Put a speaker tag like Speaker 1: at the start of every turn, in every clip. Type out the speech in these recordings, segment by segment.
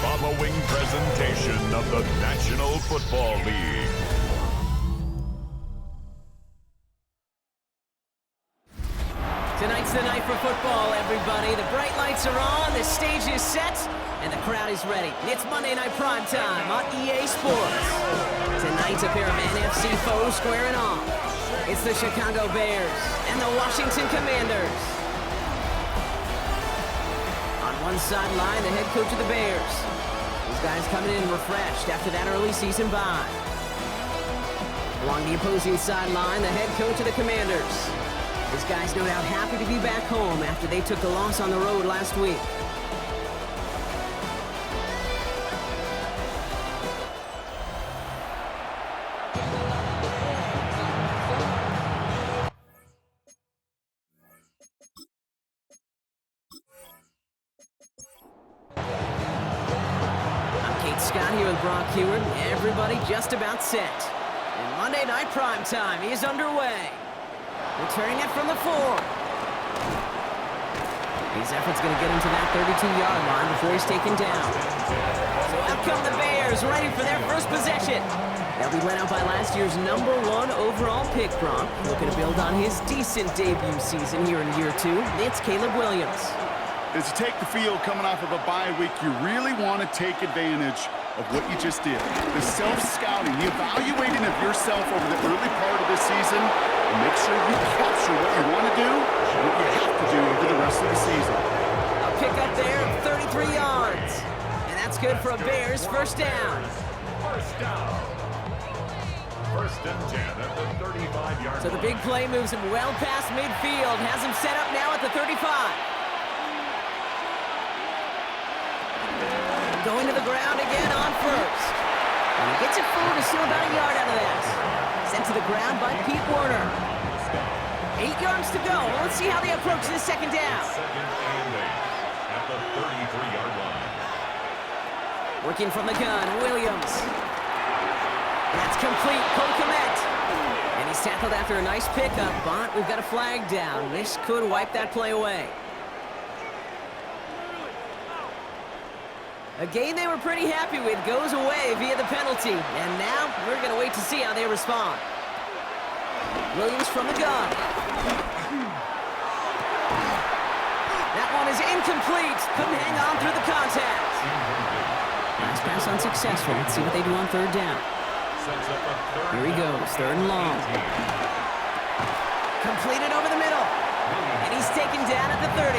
Speaker 1: following presentation of the National Football League.
Speaker 2: Tonight's the night for football, everybody. The bright lights are on, the stage is set, and the crowd is ready. It's Monday Night Prime Time on EA Sports. Tonight's a pair of NFC foes squaring off. It's the Chicago Bears and the Washington Commanders. On one sideline, the head coach of the Bears. These guys coming in refreshed after that early season bye. Along the opposing sideline, the head coach of the Commanders. These guys no doubt happy to be back home after they took a loss on the road last week. Scott here with Brock Hewitt. Everybody just about set. And Monday Night Prime Time is underway. Returning it from the 4. His effort's going to get him to that 32-yard line before he's taken down. So out come the Bears, ready for their first possession. They'll be led out by last year's #1 overall pick, Brock. Looking to build on his decent debut season here in year 2. It's Caleb Williams.
Speaker 3: As you take the field coming off of a bye week, you really want to take advantage of what you just did. The self-scouting, the evaluating of yourself over the early part of this season, and make sure you capture what you want to do and what you have to do over the rest of the season.
Speaker 2: A pickup there of 33 yards. And that's good for a Bears first down.
Speaker 1: First down. First and 10 at the 35-yard line.
Speaker 2: So the big play moves him well past midfield. Has him set up now at the 35. Going to the ground again on first. And he gets it forward to steal about a yard out of that. Sent to the ground by Pete Werner. 8 yards to go. Let's see how they approach this second down.
Speaker 1: Second and 8 at the 33-yard line.
Speaker 2: Working from the gun, Williams. That's complete. Cole Kmet. And he's tackled after a nice pickup, but we've got a flag down. This could wipe that play away. A game they were pretty happy with goes away via the penalty. And now we're going to wait to see how they respond. Williams from the gun. That one is incomplete. Couldn't hang on through the contact. Nice pass unsuccessful. Let's see what they do on third down. Here he goes, third and long. Completed over the middle. And he's taken down at the 30.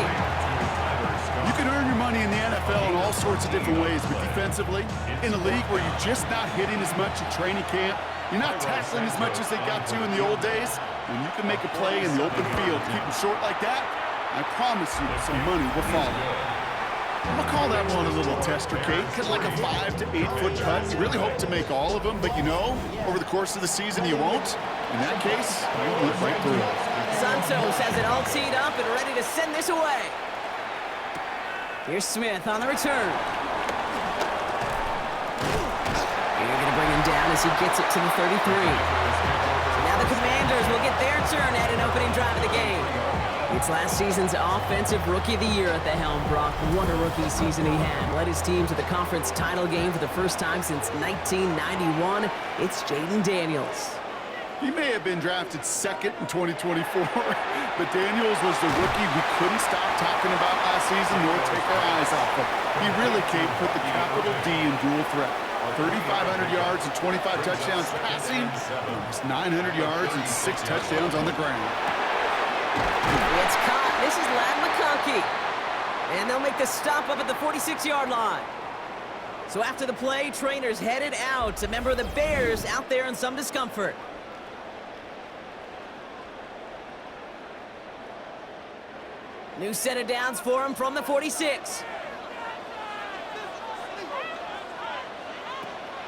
Speaker 3: You can earn your money in the NFL in all sorts of different ways, but defensively, in a league where you're just not hitting as much at training camp, you're not tackling as much as they got to in the old days, when you can make a play in the open field, keep them short like that, I promise you some money will follow. I'm going to call that one a little tester, Kate, because like a 5 to 8 foot cut, you really hope to make all of them, but you know, over the course of the season you won't. In that case, you went right through it.
Speaker 2: Santos has it all teed up and ready to send this away. Here's Smith on the return. They're going to bring him down as he gets it to the 33. So now the Commanders will get their turn at an opening drive of the game. It's last season's Offensive Rookie of the Year at the helm, Brock. What a rookie season he had. Led his team to the conference title game for the first time since 1991. It's Jaden Daniels.
Speaker 3: He may have been drafted second in 2024, but Daniels was the rookie we couldn't stop talking about last season nor take our eyes off him. He really came put the capital D in dual threat. 3,500 yards and 25 touchdowns passing, almost 900 yards and 6 touchdowns on the ground.
Speaker 2: It's caught. This is Ladd McConkey. And they'll make the stop up at the 46-yard line. So after the play, trainers headed out. A member of the Bears out there in some discomfort. New set of downs for him from the 46.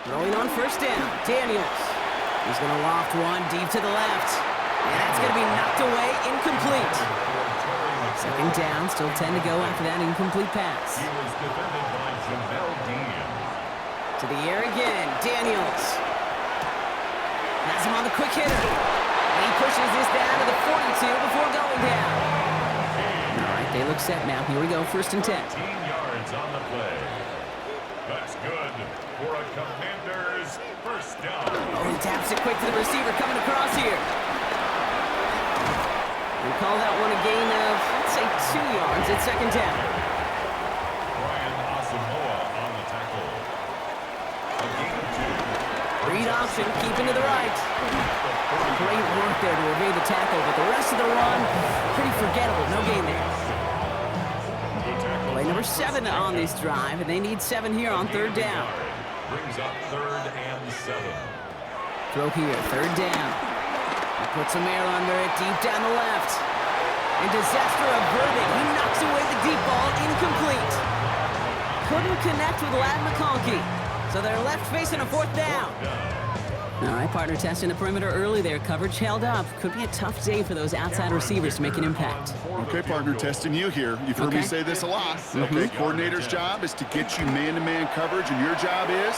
Speaker 2: Throwing on first down, Daniels. He's going to loft one deep to the left. And that's going to be knocked away, incomplete. Second down, still 10 to go after that incomplete pass.
Speaker 1: He was defended by Jamel Dean.
Speaker 2: To the air again, Daniels. Has him on the quick hitter. And he pushes this down to the 42 before going down. All right, they look set now. Here we go, first and 10.
Speaker 1: 15 yards on the play. That's good for a Commanders first down.
Speaker 2: Oh, he taps it quick to the receiver coming across here. We call that one a gain of, let's say, 2 yards at second down.
Speaker 1: Brian Asamoah on the tackle. A gain of 2.
Speaker 2: Read option, keeping to the right. Great work there to evade the tackle, but the rest of the run, pretty forgettable. No gain there. Play number 7 on this drive, and they need 7 here on third down.
Speaker 1: Brings up 3rd and 7.
Speaker 2: Throw here, third down. He puts some air under it, deep down the left. And disaster averted. He knocks away the deep ball, incomplete. Couldn't connect with Ladd McConkey. So they're left facing a 4th down. All right, partner, testing the perimeter early there. Coverage held up. Could be a tough day for those outside receivers to make an impact.
Speaker 3: Okay, partner, testing you here. You've heard me say this a lot. Okay, coordinator's job is to get you man-to-man coverage, and your job is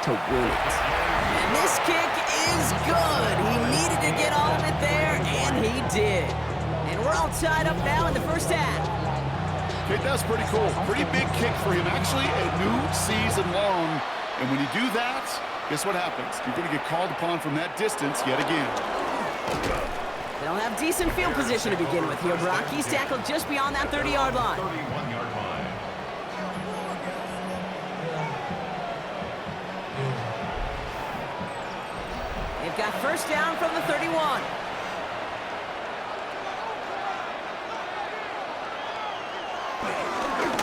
Speaker 2: to win it. And this kick is good. He needed to get all of it there, and he did. And we're all tied up now in the first half.
Speaker 3: Okay, that's pretty cool. Pretty big kick for him. Actually, a new season long. And when you do that, guess what happens? You're going to get called upon from that distance yet again.
Speaker 2: They'll have decent field position to begin with here, Brock. He's tackled just beyond that 30-yard line.
Speaker 1: 31-yard line.
Speaker 2: They've got first down from the 31.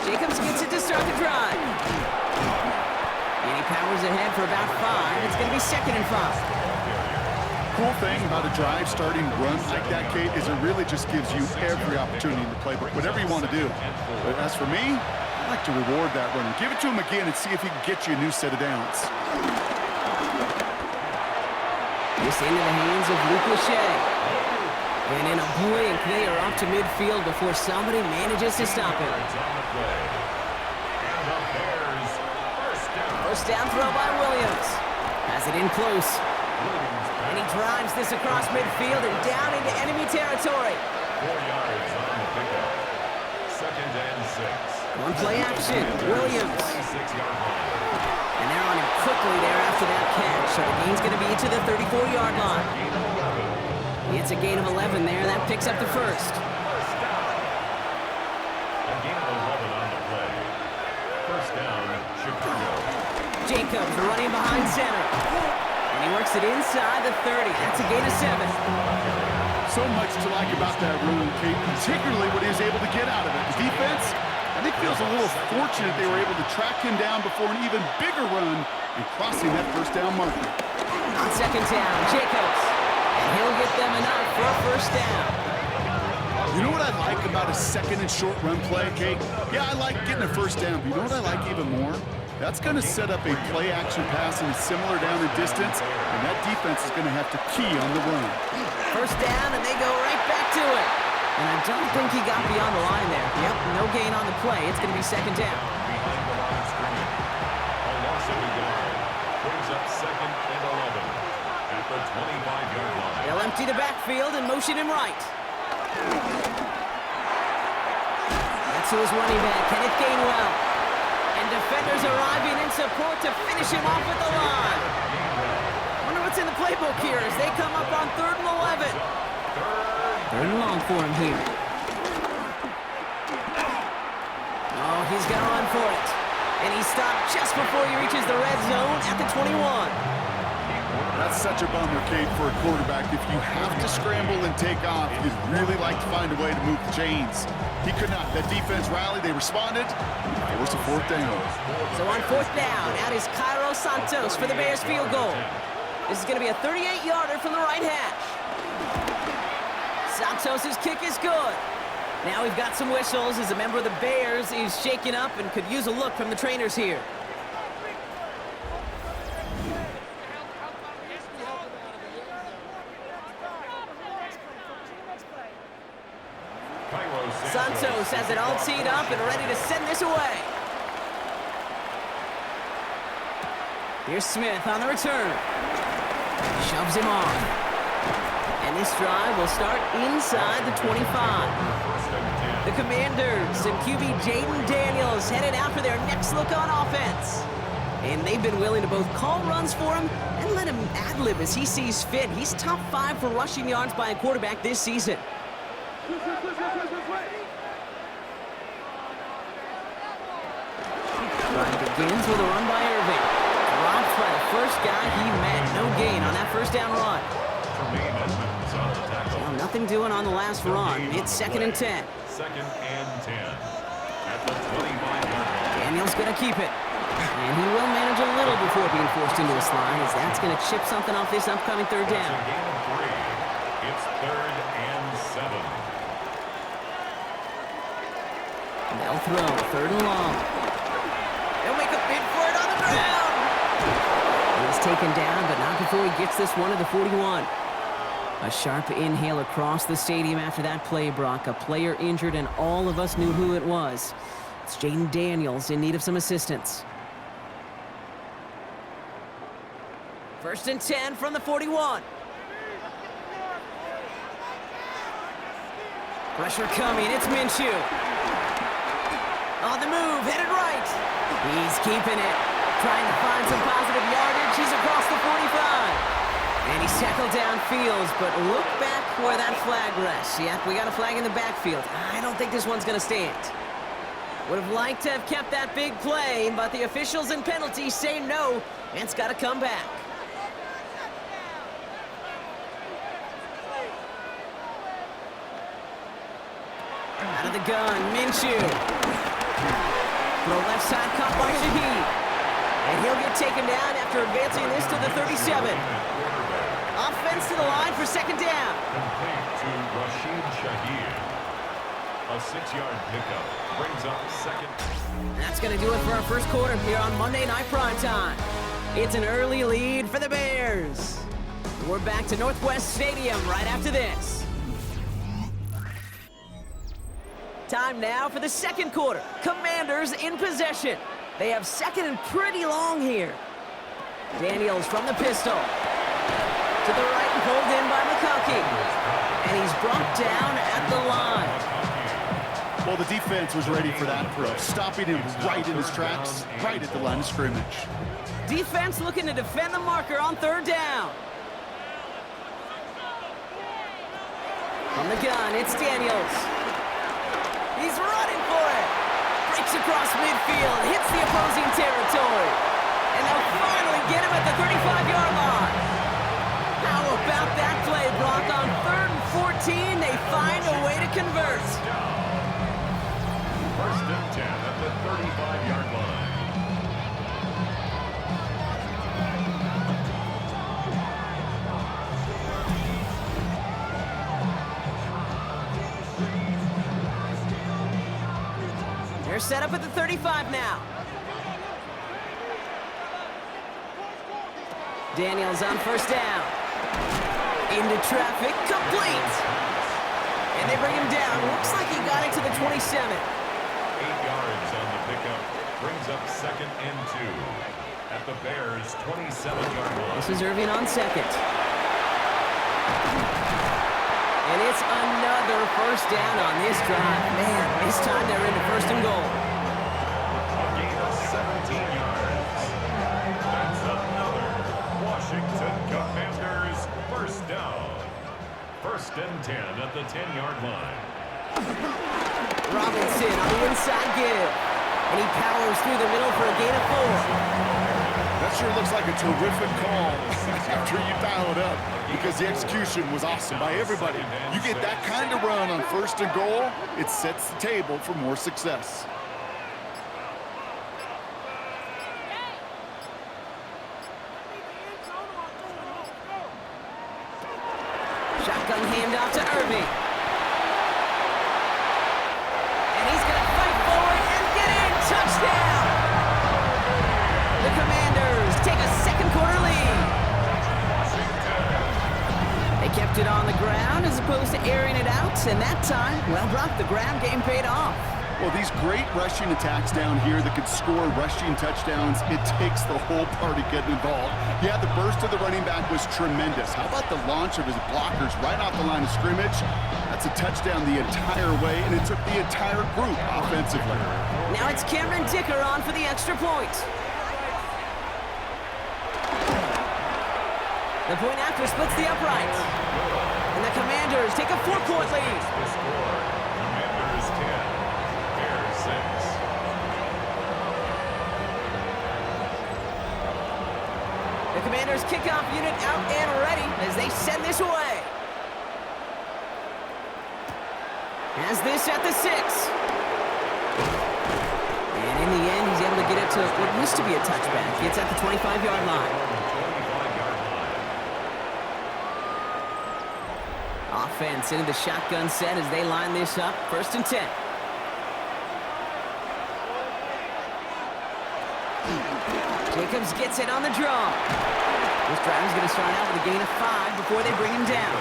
Speaker 2: Jacobs gets it to start the drive. And he powers ahead for about 5. It's going to be 2nd and 5.
Speaker 3: Cool thing about a drive starting run like that, Kate, is it really just gives you every opportunity in the playbook, whatever you want to do. But as for me, I like to reward that runner. Give it to him again and see if he can get you a new set of downs.
Speaker 2: This into the hands of Luke Lachey. And in a blink, they are up to midfield before somebody manages to stop him. First down throw by Williams. Has it in close. And he drives this across midfield and down into enemy territory.
Speaker 1: 4 yards on the pickup. 2nd and 6.
Speaker 2: One play action. Williams.
Speaker 1: 26-yard line.
Speaker 2: And they're on him quickly there after that catch. So the gain's going to be to the 34-yard line.
Speaker 1: Gain of 11.
Speaker 2: It's a gain of 11 there. That picks up the first.
Speaker 1: First down. A gain of 11 on the play. First down, Chicago.
Speaker 2: Jacobs running behind center. And he works it inside the 30. That's a gain of 7.
Speaker 3: So much to like about that run, Kate, particularly what he was able to get out of it. The defense, I think, feels a little fortunate they were able to track him down before an even bigger run and crossing that first down marker.
Speaker 2: On 2nd down, Jacobs. And he'll get them enough for a first down.
Speaker 3: You know what I like about a 2nd and short run play, Kate? Yeah, I like getting a first down, but you know what I like even more? That's going to set up a play-action pass in a similar down and distance, and that defense is going to have to key on the run.
Speaker 2: First down, and they go right back to it. And I don't think he got beyond the line there. Yep, no gain on the play. It's going to be 2nd down.
Speaker 1: Behind the line of scrimmage. A loss of a yard. Brings up 2nd and 11 at the 25-yard line.
Speaker 2: They'll empty the backfield and motion him right. That's to his running back, Kenneth Gainwell. And defenders arriving in support to finish him off at the line. Wonder what's in the playbook here as they come up on 3rd and 11. 3rd and long for him here. Oh, he's going to run for it. And he stopped just before he reaches the red zone at the 21.
Speaker 3: That's such a bummer, Kate, for a quarterback. If you have to scramble and take off, you'd really like to find a way to move the chains. He could not. That defense rallied. They responded. It was a 4th down.
Speaker 2: So on 4th down, out is Cairo Santos for the Bears field goal. This is going to be a 38-yarder from the right hash. Santos' kick is good. Now we've got some whistles as a member of the Bears is shaken up and could use a look from the trainers here. Santos has it all teed up and ready to send this away. Here's Smith on the return. Shoves him off. And this drive will start inside the 25. The Commanders and QB Jaden Daniels headed out for their next look on offense. And they've been willing to both call runs for him and let him ad-lib as he sees fit. He's top 5 for rushing yards by a quarterback this season. Drive begins with a run by Irving. Drops by the first guy he met. No gain on that first down run. Well, nothing doing on the last run. It's 2nd and 10.
Speaker 1: 2nd and 10. At the 25-yard line.
Speaker 2: Daniels going to keep it. And he will manage a little before being forced into a slide, as that's going to chip something off this upcoming third down.
Speaker 1: It's a gain of 3. It's 3rd and 7.
Speaker 2: They'll throw, 3rd and long. They'll make a bid for it on the ground. He's taken down, but not before he gets this one to the 41. A sharp inhale across the stadium after that play, Brock. A player injured, and all of us knew who it was. It's Jaden Daniels in need of some assistance. 1st and 10 from the 41. Pressure coming, it's Minshew. On the move, headed right. He's keeping it. Trying to find some positive yardage. He's across the 45. And he's tackled downfield, but look back where that flag rests. Yep, we got a flag in the backfield. I don't think this one's going to stand. Would have liked to have kept that big play, but the officials and penalties say no, and it's got to come back. Out of the gun, Minshew. Throw left side caught by Shaheed. And he'll get taken down after advancing this to the 37. Offense to the line for 2nd down.
Speaker 1: Complete to Rashid Shaheed. A 6-yard pickup brings up 2nd.
Speaker 2: That's going to do it for our first quarter here on Monday Night Primetime. It's an early lead for the Bears. We're back to Northwest Stadium right after this. Time now for the 2nd quarter. Commanders in possession. They have 2nd and pretty long here. Daniels from the pistol. To the right and pulled in by McConkey. And he's brought down at the line.
Speaker 3: Well, the defense was ready for that throw, stopping him right in his tracks, right at the line of scrimmage.
Speaker 2: Defense looking to defend the marker on 3rd down. From the gun, it's Daniels. He's running for it. Breaks across midfield, hits the opposing territory. And they'll finally get him at the 35-yard line. How about that play, Brock? On 3rd and 14, they find a way to convert.
Speaker 1: 1st and 10 at the 35-yard line.
Speaker 2: They're set up at the 35 now. Daniels on 1st down. Into traffic, complete. And they bring him down. Looks like he got it to the 27.
Speaker 1: 8 yards on the pickup brings up 2nd and 2 at the Bears' 27-yard line.
Speaker 2: This is Irving on 2nd. And it's another 1st down on this drive. Man, this time they're into 1st and goal.
Speaker 1: A gain of 17 yards. That's another Washington Commanders 1st down. 1st and 10 at the 10-yard line.
Speaker 2: Robinson on the inside give. And he powers through the middle for a gain of 4.
Speaker 3: That sure looks like a terrific call after you dial it up, because the execution was awesome by everybody. You get that kind of run on 1st and goal, it sets the table for more success.
Speaker 2: Shotgun handoff to Irving. And he's going to fight forward and get in. Touchdown! The Commanders take a 2nd quarter lead. They kept it on the ground as opposed to airing it out, and that time, well, Brock, the ground game paid off.
Speaker 3: Well, these great rushing attacks down here that could score rushing touchdowns, it takes the whole party getting involved. Yeah, the burst of the running back was tremendous. How about the launch of his blockers right off the line of scrimmage? That's a touchdown the entire way, and it took the entire group offensively.
Speaker 2: Now it's Cameron Dicker on for the extra point. The point after splits the uprights. And the Commanders take a 4-point lead.
Speaker 1: The score, Commanders 10, Bears 6.
Speaker 2: The Commanders kickoff unit out and ready as they send this away. Has this at the 6. And in the end, he's able to get it to what used to be a touchback. It's at the 25-yard line. Offense into the shotgun set as they line this up. 1st and 10. Jacobs gets it on the draw. This drive is going to start out with a gain of 5 before they bring him down.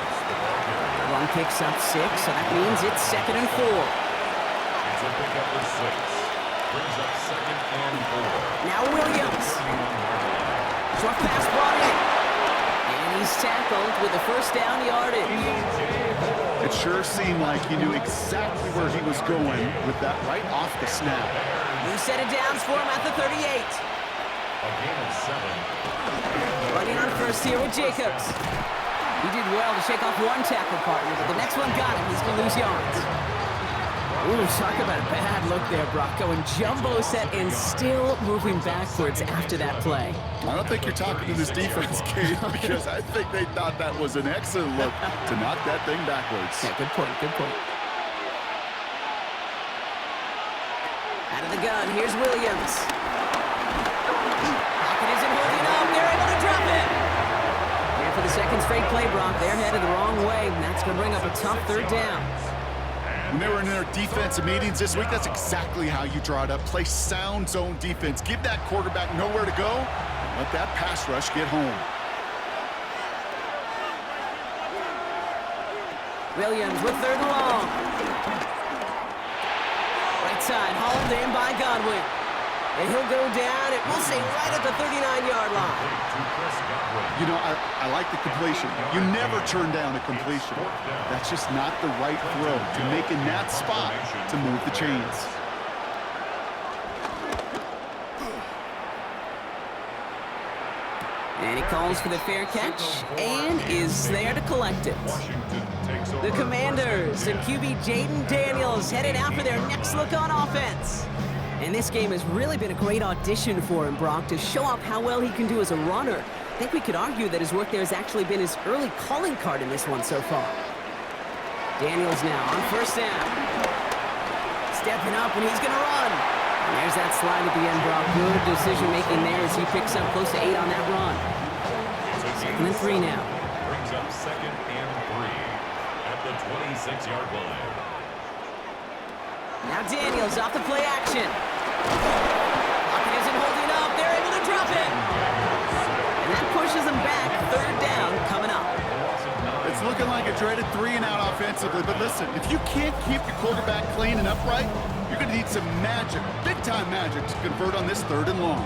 Speaker 2: Run picks up 6, so that means it's 2nd and 4.
Speaker 1: It's a pickup of 6. Brings up 2nd and 4.
Speaker 2: Now Williams. Short pass brought in. And he's tackled with the 1st down yardage.
Speaker 3: It sure seemed like he knew exactly where he was going with that right off the snap.
Speaker 2: New set of downs for him at the 38.
Speaker 1: A gain of 7.
Speaker 2: Running on 1st here with Jacobs. He did well to shake off one tackle partner, but the next one got him. He's going to lose yards. Ooh, talk about a bad look there, Brock. Going jumbo set and still moving backwards after that play.
Speaker 3: I don't think you're talking to this defense, Kate, because I think they thought that was an excellent look to knock that thing backwards.
Speaker 2: Yeah, good point, good point. Out of the gun, here's Williams. Pocket isn't holding up. They're able to drop it. And for the 2nd straight play, Brock, they're headed the wrong way, and that's going to bring up a tough 3rd down.
Speaker 3: When they were in their defensive meetings this week, that's exactly how you draw it up. Play sound zone defense. Give that quarterback nowhere to go. Let that pass rush get home.
Speaker 2: Williams with 3rd and long. Right side, hauled in by Godwin. And he'll go down, it will stay right at the 39-yard line.
Speaker 3: You know, I like the completion. You never turn down a completion. That's just not the right throw to make in that spot to move the chains.
Speaker 2: And he calls for the fair catch and is there to collect it. The Commanders and QB Jaden Daniels headed out for their next look on offense. And this game has really been a great audition for him, Brock, to show off how well he can do as a runner. I think we could argue that his work there has actually been his early calling card in this one so far. Daniels now on 1st down. Stepping up, and he's going to run. And there's that slide at the end, Brock. Good decision-making there as he picks up close to 8 on that run. 2nd and 3 now.
Speaker 1: Brings up 2nd and 3 at the 26-yard line.
Speaker 2: Now Daniels off the play action. Pocket isn't holding up. They're able to drop it. And that pushes them back. 3rd down coming up.
Speaker 3: It's looking like a dreaded 3-and-out offensively, but listen, if you can't keep your quarterback clean and upright, you're going to need some magic, big-time magic, to convert on this 3rd and long.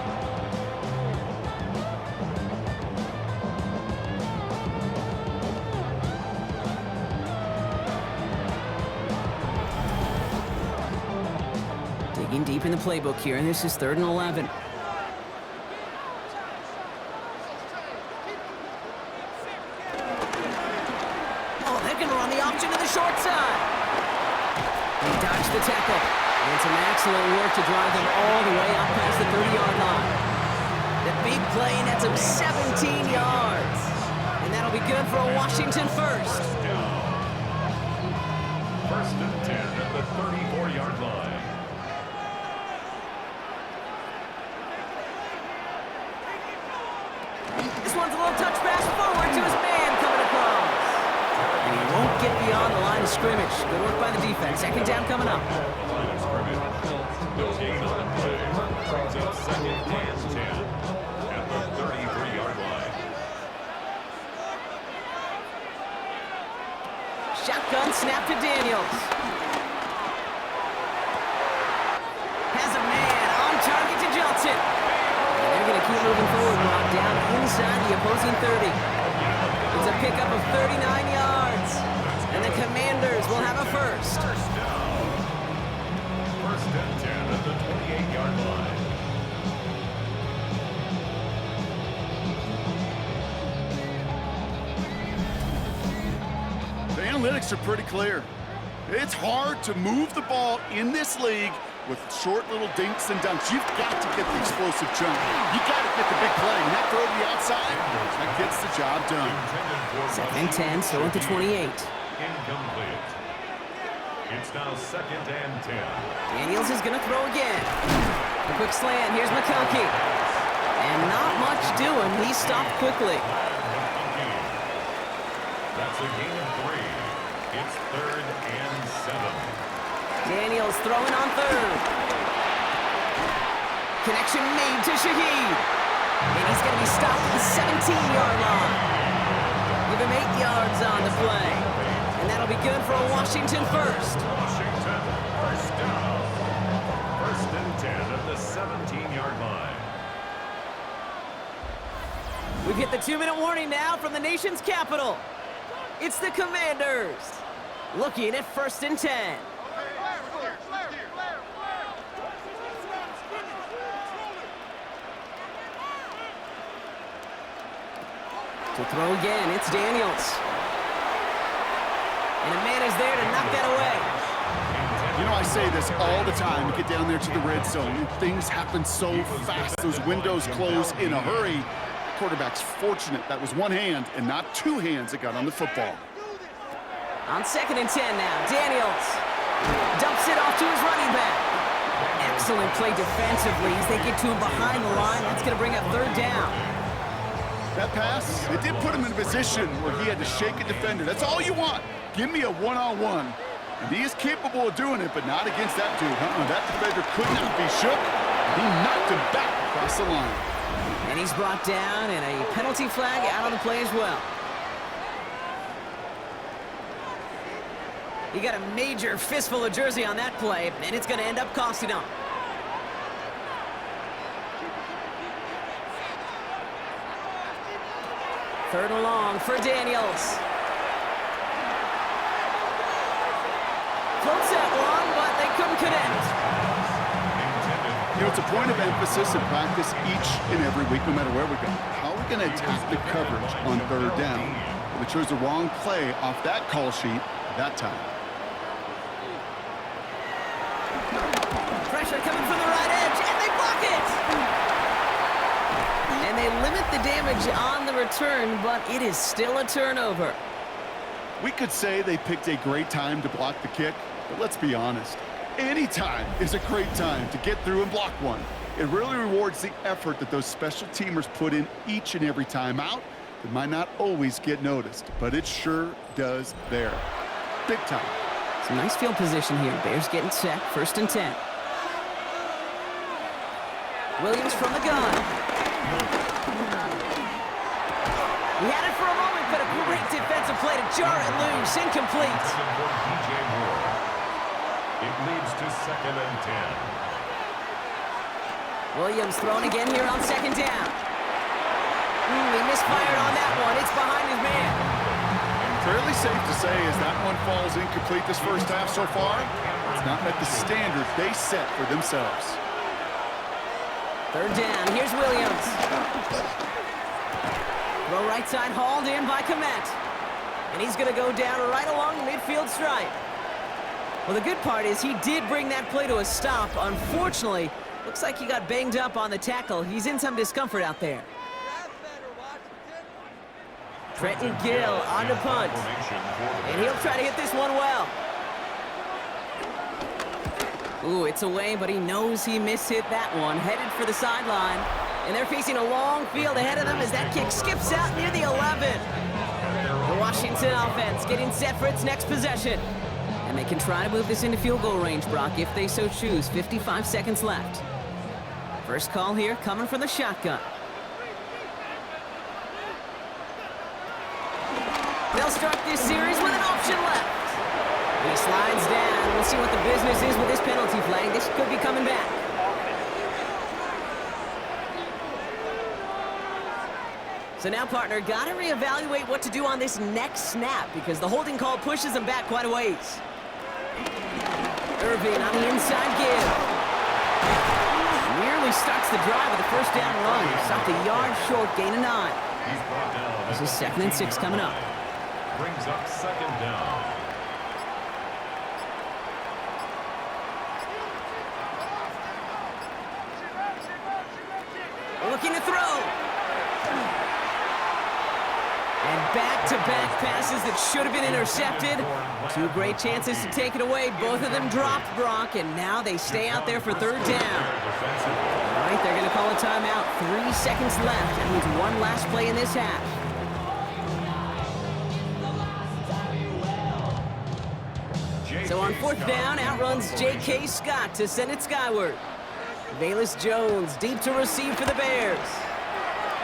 Speaker 2: Digging deep in the playbook here, and this is 3rd and 11. Oh, they're going to run the option to the short side. He dodged the tackle. And some excellent work to drive them all the way up past the 30-yard line. The big play nets him 17 yards. And that'll be good for a Washington 1st.
Speaker 1: 1st and 10 at the 34-yard line.
Speaker 2: This one's a little touch pass forward to his man coming across. And he won't get beyond the line of scrimmage. Good work by the defense. 2nd down coming up.
Speaker 1: No gain on the play. Brings up 2nd and 10 at the 33-yard line.
Speaker 2: Shotgun snap to Daniels. Has a man on target to Johnson. And they're going to keep moving forward, Rob, down inside the opposing 30. It's a pickup of 39 yards. And the Commanders will have a 1st.
Speaker 1: 1st and 10 at the 28-yard line.
Speaker 3: analytics are pretty clear. It's hard to move the ball in this league with short little dinks and dunks. You've got to get the explosive chunk. You've got to get the big play. And that throw to the outside, that gets the job done.
Speaker 2: Second and 10, so at the 28.
Speaker 1: Incomplete. It's now second and 10.
Speaker 2: Daniels is going to throw again. A quick slant. Here's McConkey. And not much doing. He stopped quickly.
Speaker 1: That's a gain of 3. It's third and 7.
Speaker 2: Daniels throwing on third. Connection made to Shaheed. And he's going to be stopped at the 17-yard line. Give him 8 yards on the play. And that'll be good for a Washington first.
Speaker 1: Washington, first down. First and 10 at the 17-yard line.
Speaker 2: We've hit the 2-minute warning now from the nation's capital. It's the Commanders. Looking at first and 10. To throw again, it's Daniels. And a man is there to knock that away.
Speaker 3: You know, I say this all the time. You get down there to the red zone, and things happen so fast. Those windows close in a hurry. The quarterback's fortunate that was one hand and not two hands that got on the football.
Speaker 2: On second and 10 now, Daniels dumps it off to his running back. Excellent play defensively as they get to him behind the line. That's going to bring up third down.
Speaker 3: That pass, it did put him in a position where he had to shake a defender. That's all you want. Give me a one-on-one. And he is capable of doing it, but not against that dude. That defender could not be shook. He knocked him back across the line.
Speaker 2: And he's brought down, and a penalty flag out on the play as well. He got a major fistful of jersey on that play, and it's going to end up costing him. Third and long for Daniels. Floats that one, but they couldn't connect.
Speaker 3: You know, it's a point of emphasis in practice each and every week, no matter where we go. How are we going to attack the coverage on third down? We chose the wrong play off that call sheet at that time.
Speaker 2: Pressure coming from the right edge, and they block it! And they limit the damage on the return, but it is still a turnover.
Speaker 3: We could say they picked a great time to block the kick, but let's be honest. Any time is a great time to get through and block one. It really rewards the effort that those special teamers put in each and every time out. It might not always get noticed, but it sure does there. Big time.
Speaker 2: Some nice field position here. Bears getting set, first and 10. Williams from the gun. He had it for a moment, but a great defensive play to jar it loose. Incomplete.
Speaker 1: It leads to second and 10.
Speaker 2: Williams throwing again here on second down. He misfired on that one. It's behind his man.
Speaker 3: Fairly safe to say as that one falls incomplete this first half so far, it's not met the standard they set for themselves.
Speaker 2: Third down. Here's Williams. Throw right side hauled in by Komet. And he's going to go down right along the midfield stripe. Well, the good part is he did bring that play to a stop. Unfortunately, looks like he got banged up on the tackle. He's in some discomfort out there. Trenton Gill on the punt. And he'll try to hit this one well. Ooh, it's away, but he knows he mishit that one. Headed for the sideline. And they're facing a long field ahead of them as that kick skips out near the 11. The Washington offense getting set for its next possession. And they can try to move this into field goal range, Brock, if they so choose. 55 seconds left. First call here coming from the shotgun. They'll start this series with an option left. And he slides down. We'll see what the business is with this penalty flag. This could be coming back. So now, partner, got to reevaluate what to do on this next snap because the holding call pushes them back quite a ways. Irvin on the inside give. Nearly starts the drive with a first down run. Stopped a yard short, gain of 9. This is second and 6 coming up.
Speaker 1: brings up second down.
Speaker 2: Looking to throw. And back-to-back passes that should have been intercepted. Two great chances to take it away. Both of them dropped, Brock, and now they stay out there for third down. All right, they're going to call a timeout. 3 seconds left. That means one last play in this half. So on fourth down, outruns J.K. Scott to send it skyward. Velus Jones deep to receive for the Bears.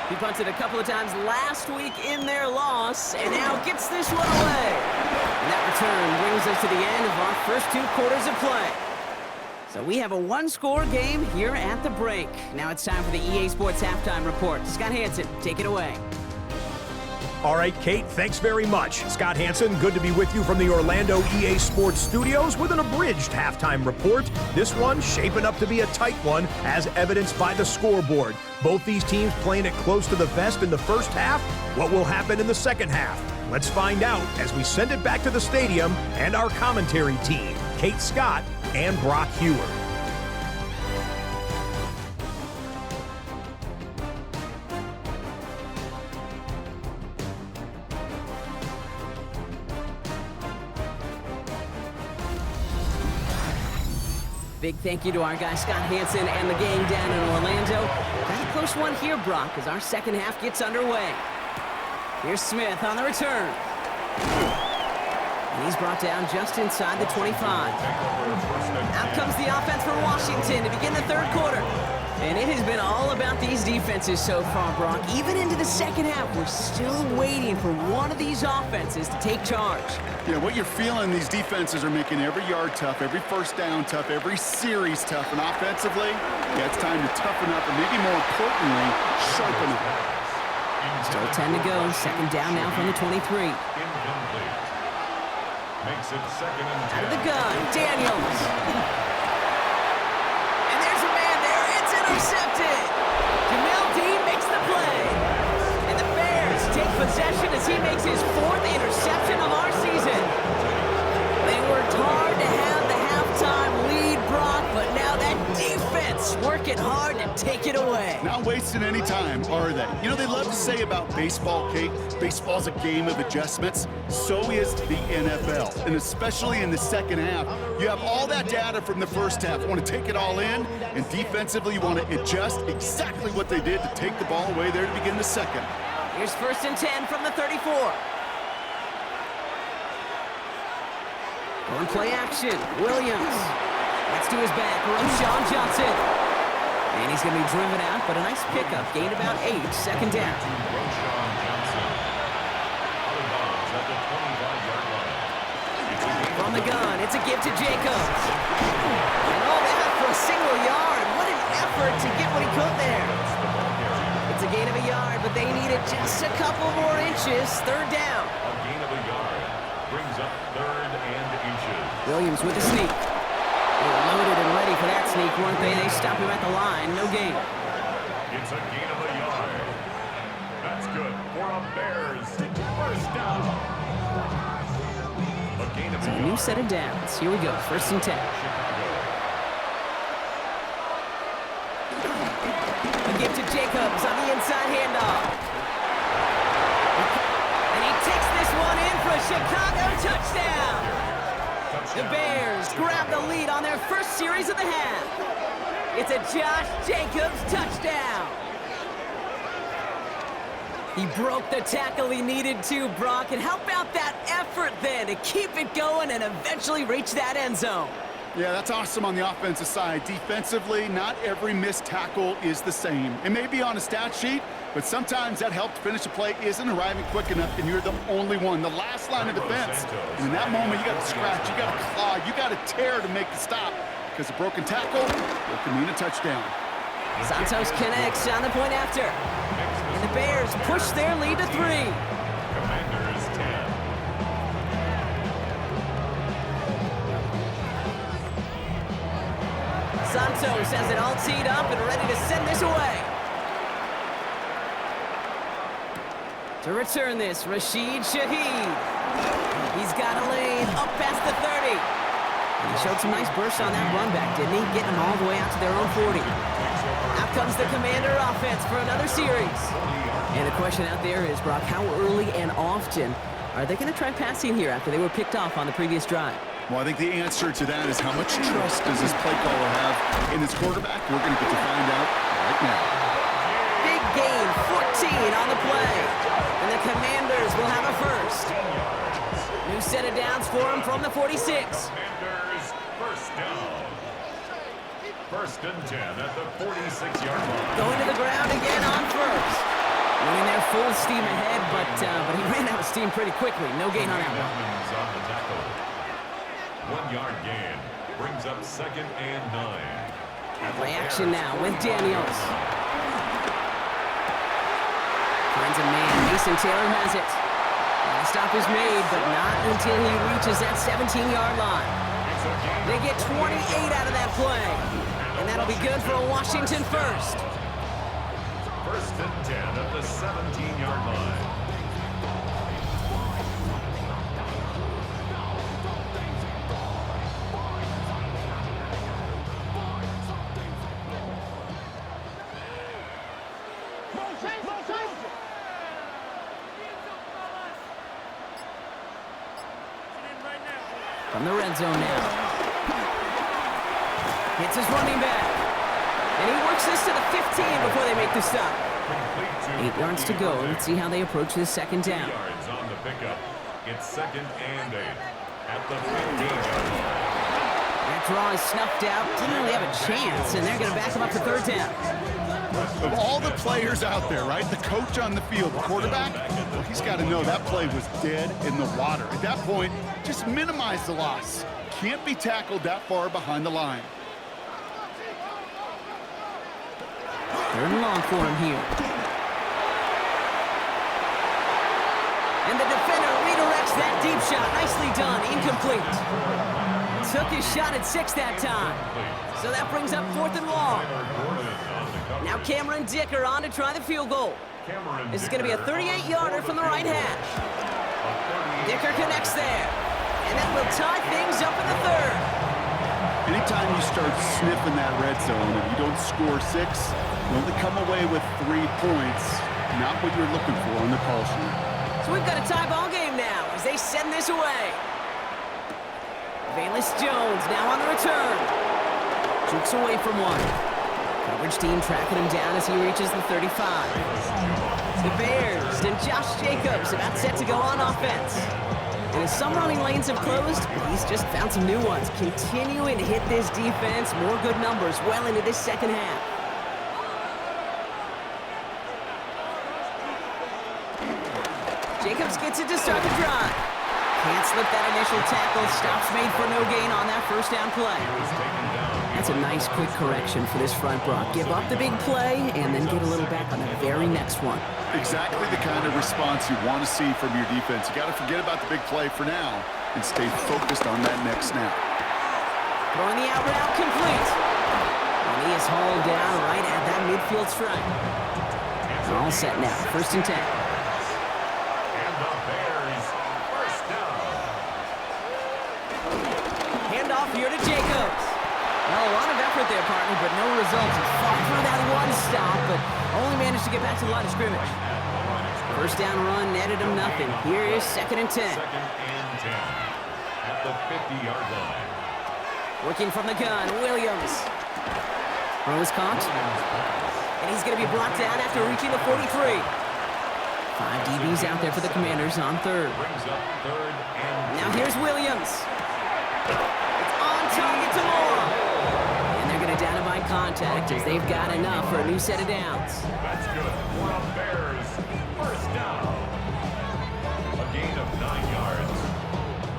Speaker 2: He punted a couple of times last week in their loss, and now gets this one away. And that return brings us to the end of our first 2 quarters of play. So we have a one-score game here at the break. Now it's time for the EA Sports Halftime Report. Scott Hansen, take it away.
Speaker 4: All right, Kate, thanks very much. Scott Hansen, good to be with you from the Orlando EA Sports Studios with an abridged halftime report. This one shaping up to be a tight one, as evidenced by the scoreboard. Both these teams playing it close to the vest in the first half. What will happen in the second half? Let's find out as we send it back to the stadium and our commentary team, Kate Scott and Brock Hewer.
Speaker 2: Big thank you to our guy Scott Hansen and the gang down in Orlando. That's a close one here, Brock, as our second half gets underway. Here's Smith on the return. And he's brought down just inside the 25. Out comes the offense for Washington to begin the third quarter. And it has been all about these defenses so far, Brock. Even into the second half, we're still waiting for one of these offenses to take charge.
Speaker 3: Yeah, what you're feeling, these defenses are making every yard tough, every first down tough, every series tough. And offensively, yeah, it's time to toughen up and maybe more importantly, sharpen up.
Speaker 2: Still 10 to go. Second down now from the 23.
Speaker 1: Makes it second and 10.
Speaker 2: Out of the gun, Daniels. And there's a man there. It's intercepted. Jamel Dean makes the play. And the Bears take possession as he makes his 4th interception of our season. They worked hard to have the halftime lead, Brock, but now that defense working hard to take it away.
Speaker 3: Not wasting any time, are they? You know, they love to say about baseball, Kate, baseball's a game of adjustments. So is the NFL, and especially in the second half. You have all that data from the first half. You want to take it all in, and defensively you want to adjust exactly what they did to take the ball away there to begin the second.
Speaker 2: Here's 1st and 10 from the 34. On play action, Williams. Next to his back, Roshan Johnson. And he's going to be driven out, but a nice pickup. Gained about 8, second down. From the gun, it's a give to Jacobs. And all that for a single yard. What an effort to get what he could there. It's a gain of a yard, but they needed just a couple more inches. Third down.
Speaker 1: A gain of a yard brings up 3rd and inches.
Speaker 2: Williams with the sneak. They were loaded and ready for that sneak, weren't they? They stop him at the line. No gain.
Speaker 1: It's a gain of a yard. That's good for a Bears first down. A gain of a yard.
Speaker 2: New set of downs. Here we go. 1st and 10. A give to Jacobs on the inside handoff. And he takes this one in for a Chicago touchdown. The Bears grab the lead on their first series of the half. It's a Josh Jacobs touchdown. He broke the tackle he needed to, Brock. And how about that effort then to keep it going and eventually reach that end zone?
Speaker 3: Yeah, that's awesome on the offensive side. Defensively, not every missed tackle is the same. It may be on a stat sheet, but sometimes that help to finish a play isn't arriving quick enough, and you're the only one. The last line of defense. And in that moment, you got to scratch, you got to claw, you got to tear to make the stop. Because a broken tackle can mean a touchdown.
Speaker 2: Santos connects on the point after. And the Bears push their lead to 3.
Speaker 1: Commanders 10.
Speaker 2: Santos has it all teed up and ready to send this away. To return this, Rashid Shaheed. He's got a lane up past the 30. And he showed some nice bursts on that run back, didn't he? Getting them all the way out to their own 40. Out comes the Commander offense for another series. And the question out there is, Brock, how early and often are they going to try passing here after they were picked off on the previous drive?
Speaker 3: Well, I think the answer to that is how much trust does this play caller have in his quarterback? We're going to get to find out right now.
Speaker 2: Big gain, 14 on the play. And the Commanders will have a first. New set of downs for him from the 46.
Speaker 1: Commanders first down. First and 10 at the 46-yard line.
Speaker 2: Going to the ground again on first. Running there full steam ahead, but he ran out of steam pretty quickly. No gain on that one.
Speaker 1: Edmonds on the tackle. 1 yard gain brings up second and 9.
Speaker 2: Play action now with Daniels. Finds a man. Mason Taylor has it. And the stop is made, but not until he reaches that 17-yard line. They get 28 out of that play. And that'll be good for a Washington first.
Speaker 1: First and 10 at the 17-yard line.
Speaker 2: From the red zone now. Hits his running back. And he works this to the 15 before they make the stop. 8 yards to go. Let's see how they approach this second down.
Speaker 1: 3 yards on the pickup. It's second and 8 at the 15-yard line.
Speaker 2: That draw is snuffed out. Didn't really have a chance, and they're going to back him up for third down.
Speaker 3: Of all the players out there, right, the coach on the field, the quarterback, well, he's got to know that play was dead in the water. At that point, just minimize the loss. Can't be tackled that far behind the line.
Speaker 2: Third and long for him here. And the defender redirects that deep shot. Nicely done. Incomplete. Took his shot at 6 that time. So that brings up 4th and long. Now Cameron Dicker on to try the field goal. This is going to be a 38-yarder from the right hash. Dicker connects there. And that will tie things up in the third.
Speaker 3: Anytime you start sniffing that red zone and you don't score 6, you only come away with 3 points. Not what you're looking for on the call sheet.
Speaker 2: So we've got a tie ball game now as they send this away. Valus Jones now on the return. Jukes away from one. Coverage team tracking him down as he reaches the 35. The Bears and Josh Jacobs about set to go on offense. And as some running lanes have closed, he's just found some new ones. Continuing to hit this defense, more good numbers well into this second half. Jacobs gets it to start the drive. Can't slip that initial tackle. Stops made for no gain on that first down play. That's a nice quick correction for this front, Brock. Give up the big play and then get a little back on the very next one.
Speaker 3: Exactly the kind of response you want to see from your defense. You got to forget about the big play for now and stay focused on that next snap.
Speaker 2: Throwing the out route complete. And he is hauled down right at that midfield stripe. All set now. First and 10.
Speaker 1: And the Bears first down.
Speaker 2: Handoff here to Jacobs. Well, a lot of effort there, partner, but no results. He fought through that one stop, but only managed to get back to the line of scrimmage. First down run netted him nothing. Here is second and 10.
Speaker 1: Second and 10 at the 50-yard line.
Speaker 2: Working from the gun, Williams. Throw is caught. And he's going to be brought down after reaching the 43. 5 DBs out there for the Commanders on third.
Speaker 1: Brings up third and
Speaker 2: Now here's Williams. It's on target to Moore. And they're going to down him by contact as they've got enough for a new set of downs.
Speaker 1: that's good for a Bears first down. A gain of 9 yards.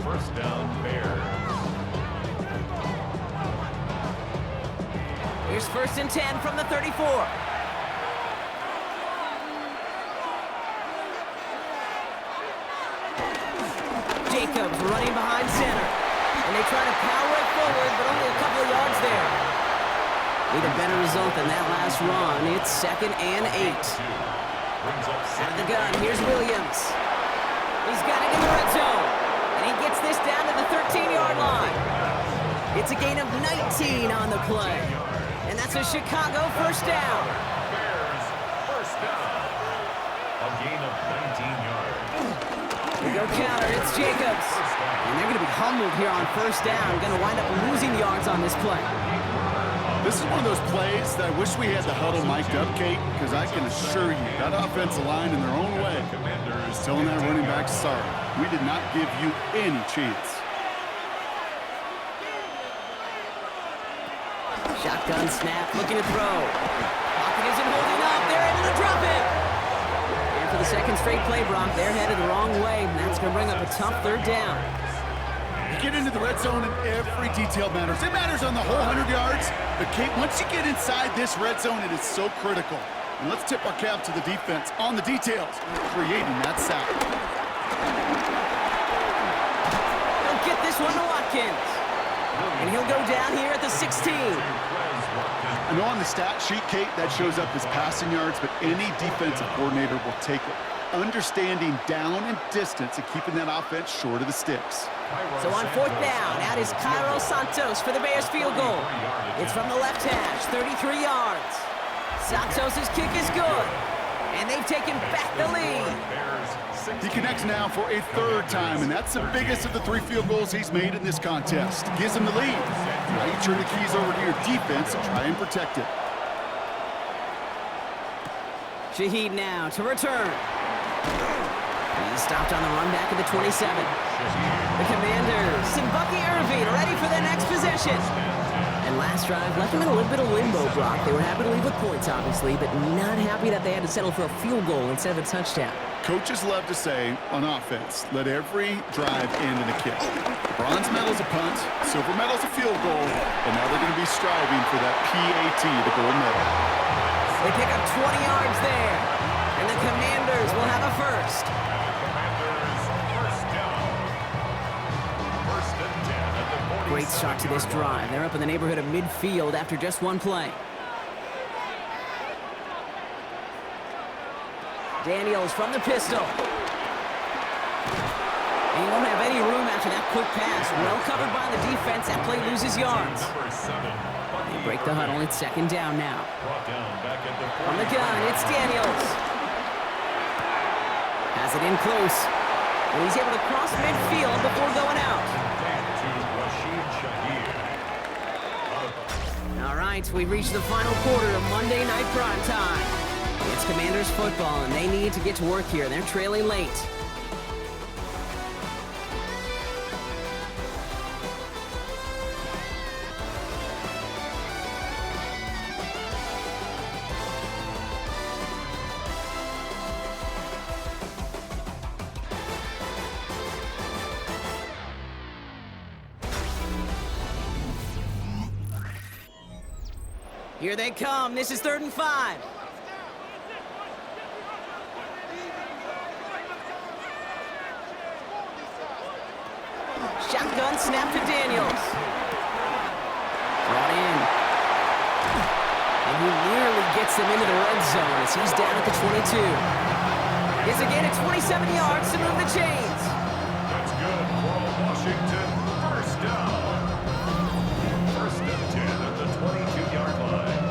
Speaker 1: First down, Bears.
Speaker 2: Here's first and 10 from the 34. Jacobs running behind center. And they try to power it forward, but only a couple of yards there. Need a better result than that last run. It's second and 8.
Speaker 1: Brings up
Speaker 2: Out of the gun, here's Williams. He's got it in the red zone. And he gets this down to the 13-yard line. It's a gain of 19 on the play. And that's a Chicago first down.
Speaker 1: Bears first down. A gain of 19 yards.
Speaker 2: We go counter, it's Jacobs. And they're going to be humbled here on first down. Going to wind up losing yards on this play.
Speaker 3: This is one of those plays that I wish we had the huddle mic'd up, Kate, because I can assure you that offensive line in their own way is telling that running back, sorry, we did not give you any chance.
Speaker 2: Shotgun snap, looking to throw. Pocket isn't holding up. They're able to drop it. And for the second straight play, Brock, they're headed the wrong way. And that's going to bring up a tough third down.
Speaker 3: You get into the red zone and every detail matters. It matters on the whole 100 yards. But, Kate, once you get inside this red zone, it is so critical. And let's tip our cap to the defense on the details, creating that sack.
Speaker 2: He'll get this one to Watkins. And he'll go down here at the 16.
Speaker 3: I know on the stat sheet, Kate, that shows up as passing yards, but any defensive coordinator will take it. Understanding down and distance and keeping that offense short of the sticks.
Speaker 2: So on fourth down, out is Cairo Santos for the Bears field goal. It's from the left hash, 33 yards. Santos' kick is good. And they've taken back the lead.
Speaker 3: He connects now for a third time, and that's the biggest of the 3 field goals he's made in this contest. Gives him the lead. Now you turn the keys over to your defense and try and protect it.
Speaker 2: Shaheed now to return. He's stopped on the run back at the 27. The Commanders and Bucky Irving ready for their next possession. And last drive left them in a little bit of limbo, Brock. They were happy to leave with points, obviously, but not happy that they had to settle for a field goal instead of a touchdown.
Speaker 3: Coaches love to say, on offense, let every drive end in a kick. Bronze medal's a punt, silver medal's a field goal, and now they're going to be striving for that PAT, the gold medal.
Speaker 2: They pick up 20 yards there, and the Commanders will have a first. Great start to this drive. They're up in the neighborhood of midfield after just one play. Daniels from the pistol. And he won't have any room after that quick pass. Well covered by the defense. That play loses yards. They break the huddle. It's second down now. From the gun, it's Daniels. Has it in close. And he's able to cross midfield before going out. All right, we've reached the final quarter of Monday Night Prime Time. It's Commanders football, and they need to get to work here. They're trailing late. Here they come. This is 3rd and 5. Shotgun snap to Daniels. Brought in. And he nearly gets them into the red zone as he's down at the 22. It's a gain of 27 yards to move the chains.
Speaker 1: That's good for Washington. First down. 1st and 10 at the 22-yard line.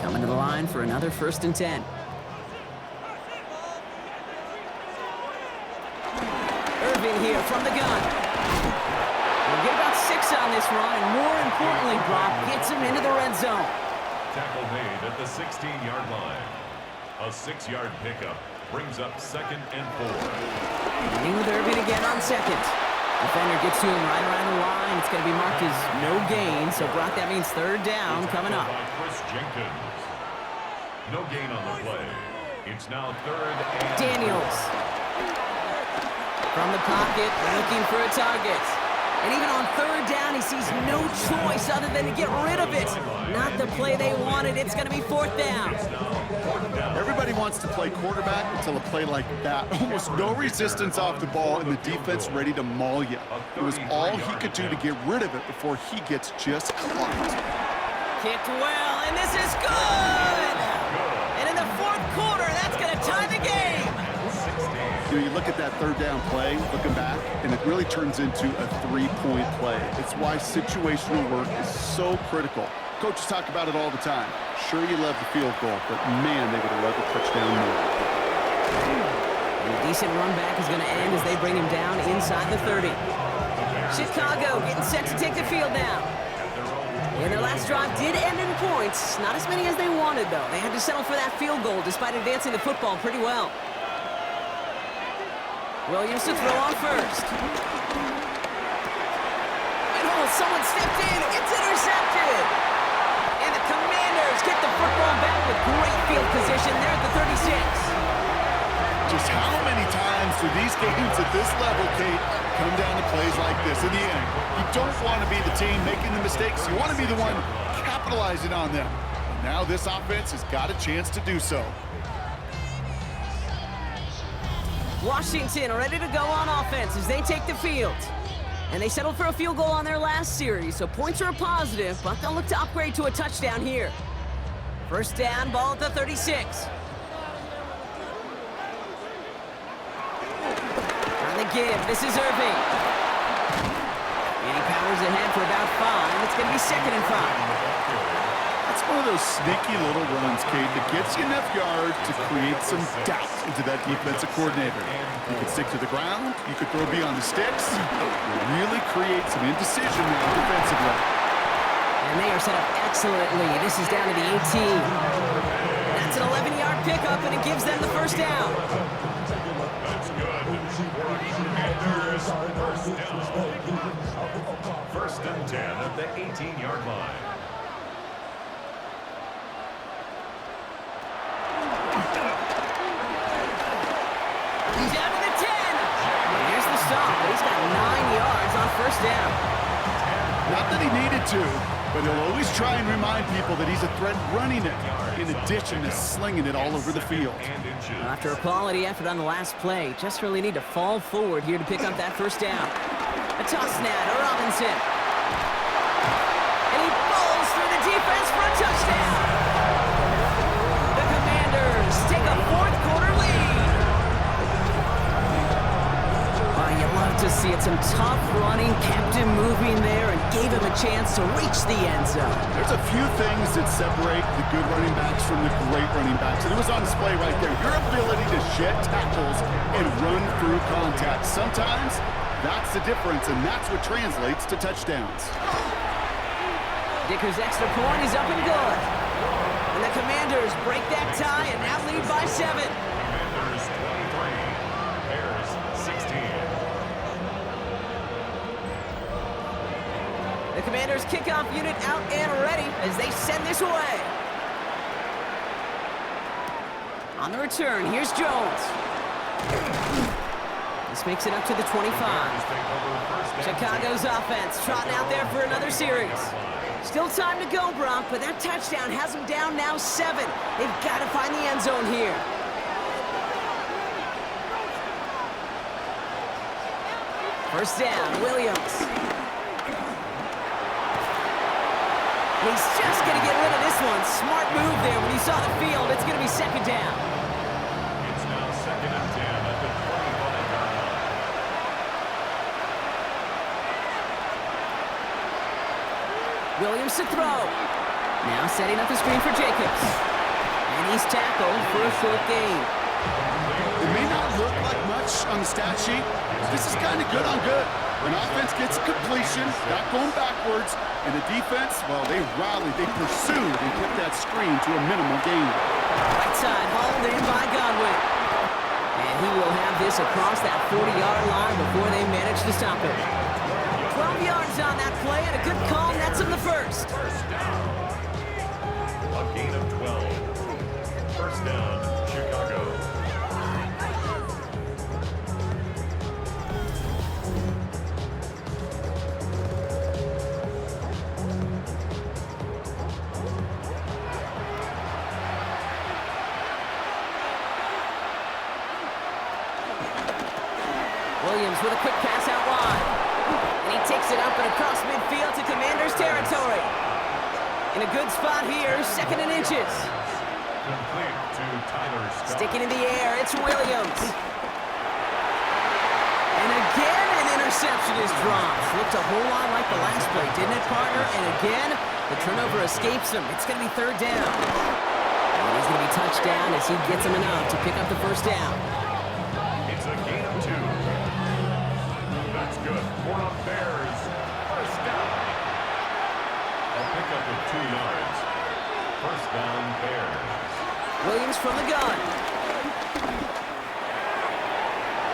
Speaker 2: Coming to the line for another 1st and 10. Irving here from the gun. We'll get about 6 on this run, and more importantly, Brock gets him into the red zone.
Speaker 1: Tackle made at the 16-yard line. A 6-yard pickup brings up 2nd and 4.
Speaker 2: Beginning with Irving again on 2nd. Defender gets to him right around the line. It's going to be marked as no gain, so Brock, that means 3rd down coming up.
Speaker 1: By Chris Jenkins. No gain on the play. It's now 3rd and
Speaker 2: Daniels. From the pocket, looking for a target. And even on 3rd down. He sees no choice other than to get rid of it. Not the play they wanted. It's going to be 4th down.
Speaker 3: Everybody wants to play quarterback until a play like that. Almost no resistance off the ball, and the defense ready to maul you. It was all he could do to get rid of it before he gets just clocked.
Speaker 2: Kicked well, and this is good! And in the 4th quarter, that's going to tie the game.
Speaker 3: You look at that 3rd down play, looking back, and it really turns into a 3-point play. It's why situational work is so critical. Coaches talk about it all the time. Sure, you love the field goal, but man, they would have loved a touchdown more.
Speaker 2: And a decent run back is going to end as they bring him down inside the 30. Chicago getting set to take the field now. And their last drive did end in points. Not as many as they wanted, though. They had to settle for that field goal despite advancing the football pretty well. Williams to throw on first. And someone stepped in. It's intercepted. And the Commanders get the football back with great field position there at the 36.
Speaker 3: Just how many times do these games at this level, Kate, come down to plays like this? In the end, you don't want to be the team making the mistakes. You want to be the one capitalizing on them. Now this offense has got a chance to do so.
Speaker 2: Washington ready to go on offense as they take the field. And they settled for a field goal on their last series, so points are a positive, but they'll look to upgrade to a touchdown here. 1st down, ball at the 36. On the give, this is Irving. And he powers ahead for about 5. It's going to be 2nd and 5.
Speaker 3: That's one of those sneaky little runs, Kate, that gets you enough yards to create some doubt into that defensive coordinator. You could stick to the ground, you could throw beyond the sticks, really create some indecision now defensively.
Speaker 2: And they are set up excellently. This is down to the 18. That's an 11-yard pickup, and it gives them the 1st down.
Speaker 1: That's good. Commanders, 1st down. 1st and 10 at the 18-yard line.
Speaker 2: Down to the 10. And here's the stop. He's got 9 yards on 1st down.
Speaker 3: Not that he needed to, but he'll always try and remind people that he's a threat running it, in addition to slinging it all over the field.
Speaker 2: After a quality effort on the last play, just really need to fall forward here to pick up that 1st down. A toss now to Robinson. And he bowls through the defense for a touchdown. The Commanders take a 4th quarter lead. You love to see it. Some tough running, kept him moving there, and gave him a chance to reach the end zone.
Speaker 3: There's a few things that separate the good running backs from the great running backs, and it was on display right there. Your ability to shed tackles and run through contact. Sometimes that's the difference, and that's what translates to touchdowns.
Speaker 2: Dicker's extra point is up and good. And the Commanders break that tie and now lead by 7.
Speaker 1: Commanders 23, Bears 16.
Speaker 2: The Commanders kickoff unit out and ready as they send this away. On the return, here's Jones. This makes it up to the 25. Chicago's offense trotting out there for another series. Still time to go, Brock, but that touchdown has them down now 7. They've got to find the end zone here. First down, Williams. He's just going to get rid of this one. Smart move there when he saw the field. It's going to be 2nd down.
Speaker 1: It's now 2nd and 10 at the 25-yard line.
Speaker 2: Williams to throw. Now setting up the screen for Jacobs. And he's tackled for a 4th gain.
Speaker 3: It may not look like much on the stat sheet. This is kind of good on good. When offense gets completion, not going backwards, and the defense, well, they rallied, they pursued, and kept that screen to a minimal gain.
Speaker 2: Right side hauled in by Godwin. And he will have this across that 40-yard line before they manage to stop it. 12 yards on that play, and a good call nets him the 1st.
Speaker 1: First down. A gain of 12. 1st down, Chicago.
Speaker 2: Picks it up and across midfield to Commanders territory. In a good spot here, 2nd and inches.
Speaker 1: Complete to Tyler Scott.
Speaker 2: Sticking in the air, it's Williams. And again, an interception is dropped. Looked a whole lot like the last play, didn't it, partner? And again, the turnover escapes him. It's going to be 3rd down. And he's going to be touched down as he gets him enough to pick up the 1st down.
Speaker 1: It's a gain of 2. That's good for the Bears. 1st down. A pickup of 2 yards. 1st down, Bears.
Speaker 2: Williams from the gun.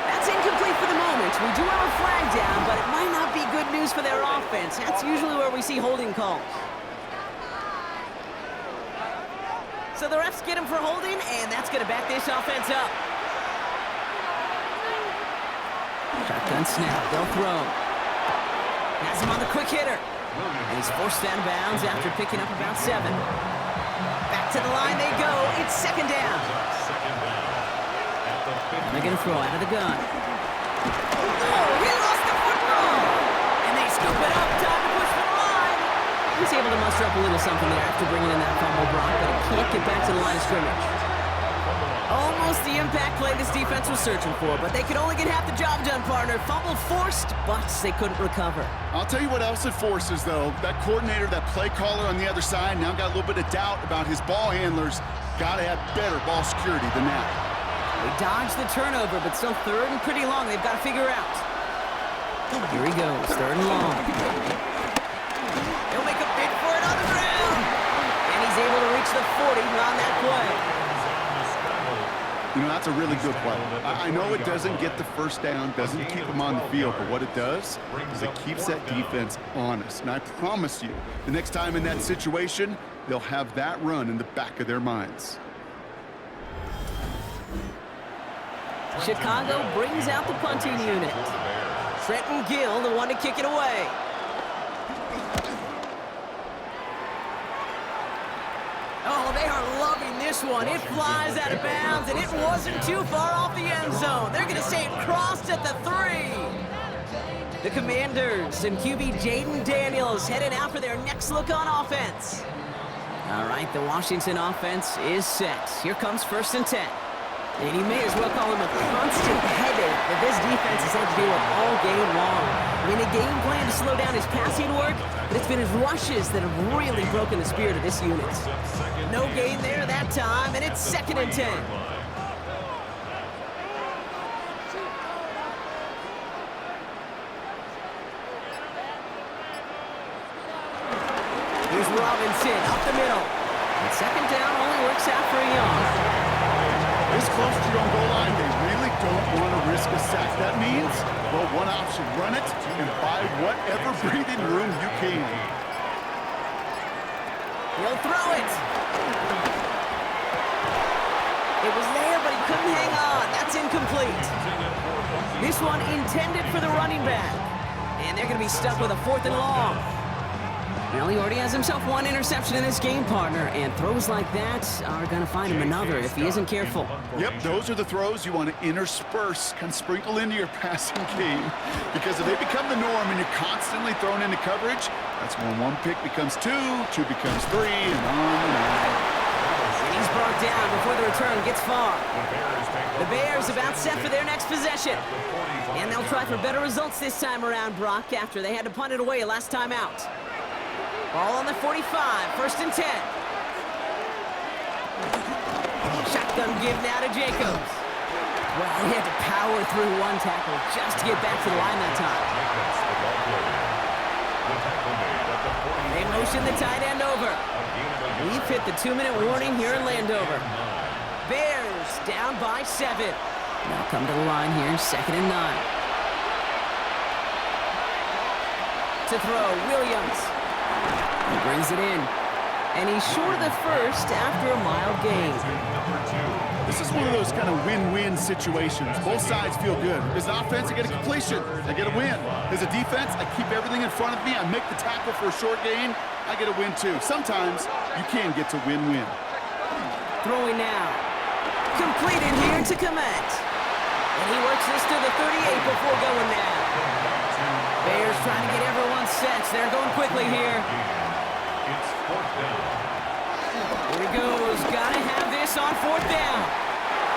Speaker 2: That's incomplete for the moment. We do have a flag down, but it might not be good news for their offense. That's usually where we see holding calls. So the refs get him for holding, and that's going to back this offense up. Shotgun snap. They'll throw. Has him on the quick hitter. And he's forced out of bounds after picking up about 7. Back to the line they go. It's 2nd down. They're going to throw out of the gun. Oh, he lost the football! And they scoop it up. Time to push for the line. He's able to muster up a little something there after bringing in that fumble, Brock, but he can't get back to the line of scrimmage. Almost the impact play this defense was searching for, but they could only get half the job done, partner. Fumble forced, but they couldn't recover.
Speaker 3: I'll tell you what else it forces, though. That coordinator, that play caller on the other side, now got a little bit of doubt about his ball handlers. Got to have better ball security than that.
Speaker 2: They dodged the turnover, but still 3rd and pretty long. They've got to figure out. Here he goes, 3rd and long. He'll make a bid for it on the ground. And he's able to reach the 40 on that play.
Speaker 3: You know, that's a really good play. I know it doesn't get the 1st down, doesn't keep them on the field, but what it does is it keeps that defense honest. And I promise you, the next time in that situation, they'll have that run in the back of their minds.
Speaker 2: Chicago brings out the punting unit. Trenton Gill, the one to kick it away. Oh, they are loving this one. It flies out of bounds, and it wasn't too far off the end zone. They're going to say it crossed at the 3. The Commanders and QB Jaden Daniels headed out for their next look on offense. All right, the Washington offense is set. Here comes 1st and 10. And you may as well call him a constant headache that this defense has had to deal with all game long. I mean, a game plan to slow down his passing work, but it's been his rushes that have really broken the spirit of this unit. No gain there that time, and it's 2nd and 10. Here's Robinson up the middle. And 2nd down only works out for a yard.
Speaker 3: This close to your own goal line, they really don't want to risk a sack. That means, well, one option, run it and buy whatever breathing room you can.
Speaker 2: He'll throw it. It was there, but he couldn't hang on. That's incomplete. This one intended for the running back. And they're going to be stuck with a 4th and long. Well, he already has himself 1 interception in this game, partner, and throws like that are going to find him another if he isn't careful.
Speaker 3: Yep, those are the throws you want to intersperse, kind of sprinkle into your passing game, because if they become the norm and you're constantly thrown into coverage, that's when 1 pick becomes 2, 2 becomes 3, and on and on.
Speaker 2: And he's brought down before the return gets far. The Bears about set for their next possession. And they'll try for better results this time around, Brock, after they had to punt it away last time out. Ball on the 45, 1st and 10. Shotgun give now to Jacobs. Well, he had to power through 1 tackle just to get back to the line that time. They motion the tight end over. We've hit the 2-minute warning here in Landover. Bears down by 7. Now come to the line here, 2nd and 9. To throw, Williams. He brings it in. And he's short of the 1st after a mild gain.
Speaker 3: This is one of those kind of win-win situations. Both sides feel good. As an offense, I get a completion. I get a win. As a defense, I keep everything in front of me. I make the tackle for a short gain. I get a win, too. Sometimes, you can get to win-win.
Speaker 2: Throwing now. Completed here to Komet. And he works this to the 38 before going down. Bears trying to get everyone set. They're going quickly here.
Speaker 1: It's 4th down.
Speaker 2: Here he goes. Gotta have this on 4th down.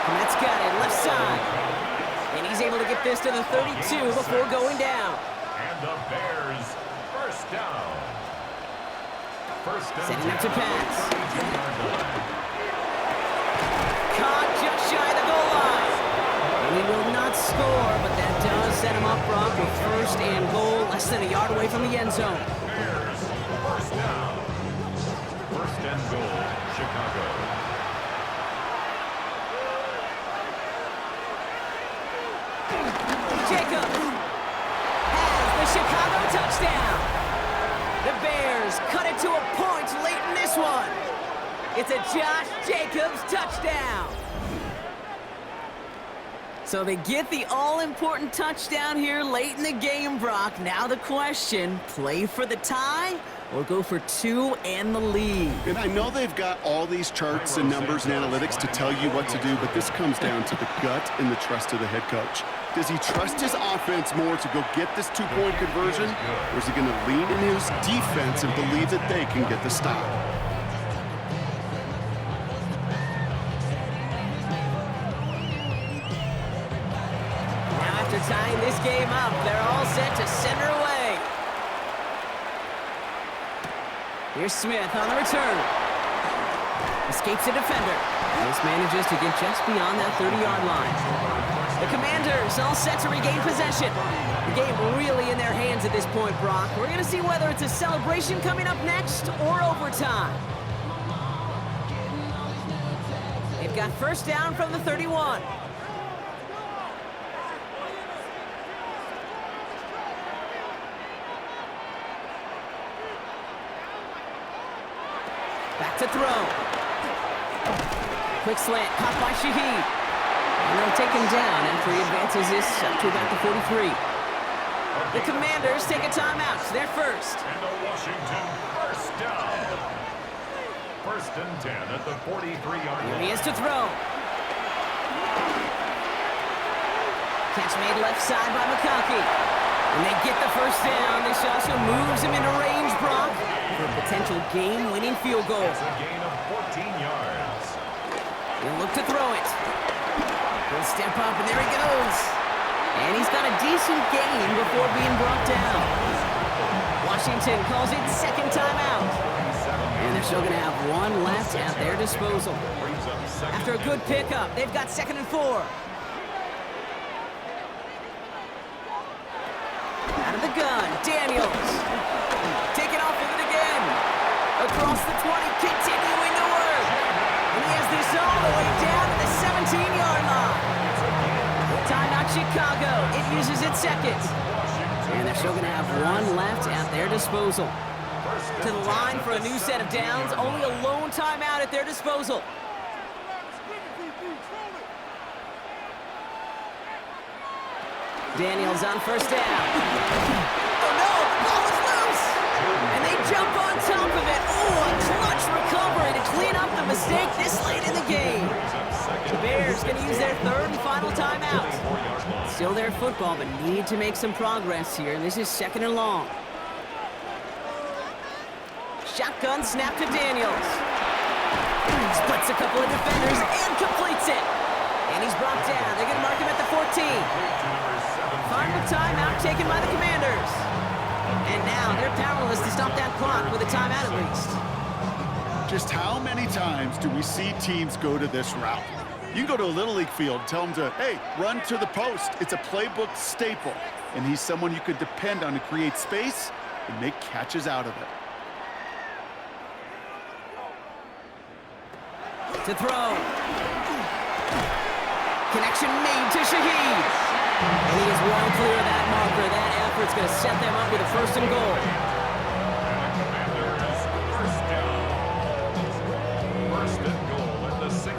Speaker 2: And that's got it, left side. And he's able to get this to the 32 before going down.
Speaker 1: And the Bears, 1st down. 1st and
Speaker 2: Setting up to
Speaker 1: 10
Speaker 2: pass.
Speaker 1: 32-yard line.
Speaker 2: Caught just shy of the goal line. And he will not score, but that does set him up, Brock, with 1st and goal, less than a yard away from the end zone.
Speaker 1: Bears, 1st down. 1st and goal, Chicago.
Speaker 2: Jacobs has the Chicago touchdown. The Bears cut it to a point late in this one. It's a Josh Jacobs touchdown. So they get the all-important touchdown here late in the game, Brock. Now the question, play for the tie or go for 2 and the lead?
Speaker 3: And I know they've got all these charts and numbers and analytics to tell you what to do, but this comes down to the gut and the trust of the head coach. Does he trust his offense more to go get this 2-point conversion, or is he going to lean in his defense and believe that they can get the stop?
Speaker 2: Now after tying this game up, they're all set to send her away. Here's Smith on the return. Escapes a defender. This manages to get just beyond that 30-yard line. The Commanders all set to regain possession. The game really in their hands at this point, Brock. We're going to see whether it's a celebration coming up next or overtime. They've got 1st down from the 31. Back to throw. Quick slant, caught by Shaheed. And they'll take him down after he advances this up to about the 43. The Commanders take a timeout. They're first.
Speaker 1: And the Washington 1st down. 1st and 10 at the 43-yard
Speaker 2: Here
Speaker 1: line.
Speaker 2: he is to throw. Catch made left side by McConkey. And they get the 1st down. This also moves him into range, Brock, for a potential game-winning field goal.
Speaker 1: It's a gain of 14 yards.
Speaker 2: He'll look to throw it. He'll step up, and there he goes. And he's got a decent gain before being brought down. Washington calls it 2nd timeout. And they're still going to have 1 left at their disposal.
Speaker 1: Brings up 2nd.
Speaker 2: After a good pickup, they've got 2nd and 4. Out of the gun, Daniels. Taking off with it again. Across the 20, continuing to work. And he has this all the way down to the 17-yard line. Timeout Chicago. It uses its 2nd. And they're still going to have 1 left at their disposal. To the line for a new set of downs. Only a lone timeout at their disposal. Daniels on 1st down. Oh no, the ball is loose! And they jump on top of it. Oh, a clutch recovery to clean up the mistake this late in the game. The Bears going to use their 3rd and final timeout. Still their football, but need to make some progress here. And this is 2nd and long. Shotgun snap to Daniels. Splits a couple of defenders and completes it. And he's brought down. They're going to mark him at the 14. Final timeout taken by the Commanders. And now they're powerless to stop that clock with a timeout at least.
Speaker 3: Just how many times do we see teams go to this route? You can go to a Little League field, tell them to, hey, run to the post. It's a playbook staple. And he's someone you could depend on to create space and make catches out of it.
Speaker 2: To throw. Connection made to Shaheed. And he is well clear of that marker. That effort's going to set them up with a 1st and goal.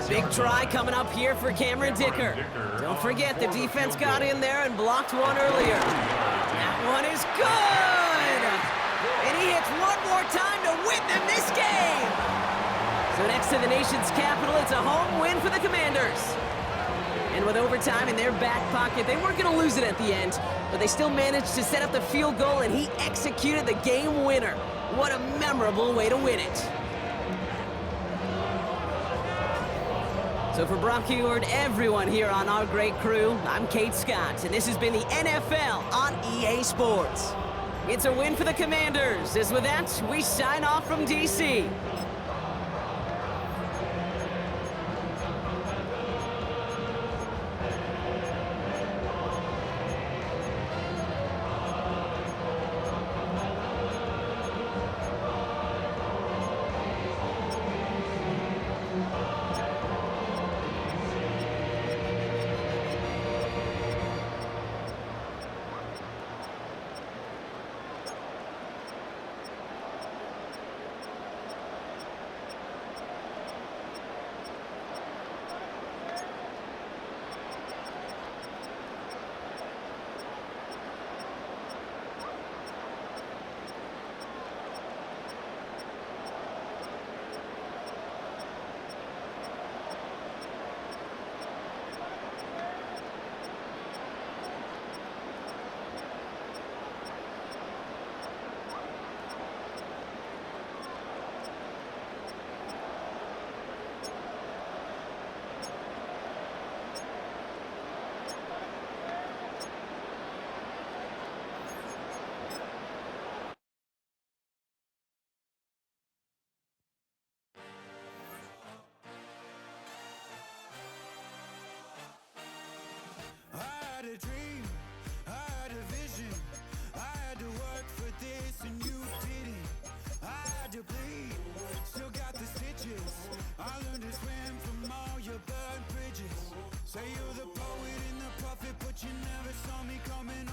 Speaker 2: Big try coming up here for Cameron Dicker. Don't forget, the defense got in there and blocked one earlier. That one is good! And he hits one more time to win them this game! So next to the nation's capital, it's a home win for the Commanders. And with overtime in their back pocket, they weren't going to lose it at the end, but they still managed to set up the field goal, and he executed the game winner. What a memorable way to win it. So for Brock Heward, everyone here on our great crew, I'm Kate Scott, and this has been the NFL on EA Sports. It's a win for the Commanders, as with that, we sign off from D.C.
Speaker 5: I had a dream, I had a vision, I had to work for this and you didn't. I had to bleed, still got the stitches. I learned to swim from all your burned bridges. Say you're the poet and the prophet, but you never saw me coming home.